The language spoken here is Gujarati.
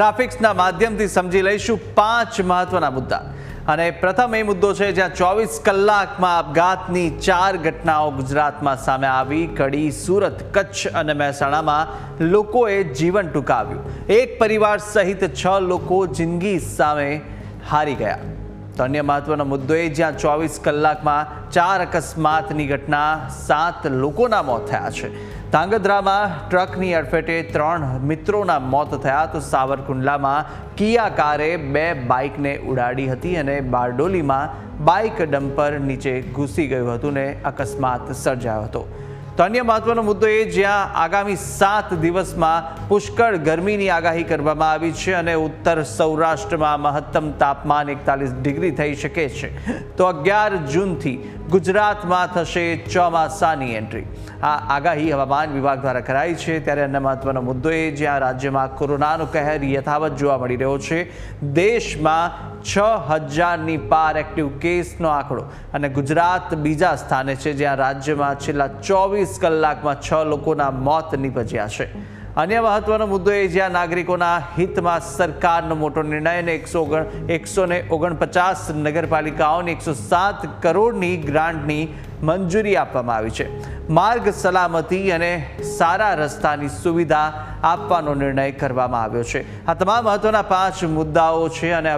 ગ્રાફિક્સના માધ્યમથી સમજી લઈશું 5 મહત્વના મુદ્દા અને પ્રથમ એ મુદ્દો છે જ્યાં 24 કલાકમાં આપઘાતની 4 ઘટનાઓ ગુજરાતમાં સામે આવી। કડી, સુરત, કચ્છ અને મહેસાણામાં લોકોએ જીવન ટૂંકાવ્યું। એક પરિવાર સહિત 6 લોકો જિંદગી સામે હારી ગયા। તો અન્ય મહત્વનો મુદ્દો એ જ્યાં 24 કલાકમાં 4 અકસ્માતની ઘટના, 7 લોકોના મોત થયા છે। ધાંગધ્રામાં ટ્રકની અડફેટે 3 મિત્રોના મોત થયા તો સાવરકુંડલામાં કિયા કારે 2 બાઇકને ઉડાડી હતી અને બારડોલીમાં બાઇક ડમ્પર નીચે ઘૂસી ગયું હતું ને અકસ્માત સર્જાયો હતો। તો અન્ય મહત્વનો મુદ્દો એ જ્યાં આગામી 7 દિવસમાં પુષ્કળ ગરમીની આગાહી કરવામાં આવી છે અને ઉત્તર સૌરાષ્ટ્રમાં મહત્તમ તાપમાન 41 ડિગ્રી થઈ શકે છે। તો 11 જૂનથી ગુજરાતમાં થશે ચોમાસાની એન્ટ્રી। આ આગાહી હવામાન વિભાગ દ્વારા કરાઈ છે। ત્યારે અન્ય મહત્વનો મુદ્દો એ જ્યાં રાજ્યમાં કોરોનાનો કહેર યથાવત જોવા મળી રહ્યો છે। દેશમાં 6000ની પાર એક્ટિવ કેસનો આંકડો અને ગુજરાત બીજા સ્થાને છે જ્યાં રાજ્યમાં છેલ્લા 24 કલાકમાં 6 લોકોના મોત નીપજ્યા છે। અન્ય મહત્વનો મુદ્દો એ જ્યાં નાગરિકોના હિતમાં સરકારનો મોટો નિર્ણય અને 149 નગરપાલિકાઓને 107 કરોડની ગ્રાન્ટની મંજૂરી આપવામાં આવી છે। માર્ગ સલામતી અને સારા રસ્તાની સુવિધા આપવાનો નિર્ણય કરવામાં આવ્યો છે। આ તમામ મહત્વના 5 મુદ્દાઓ છે અને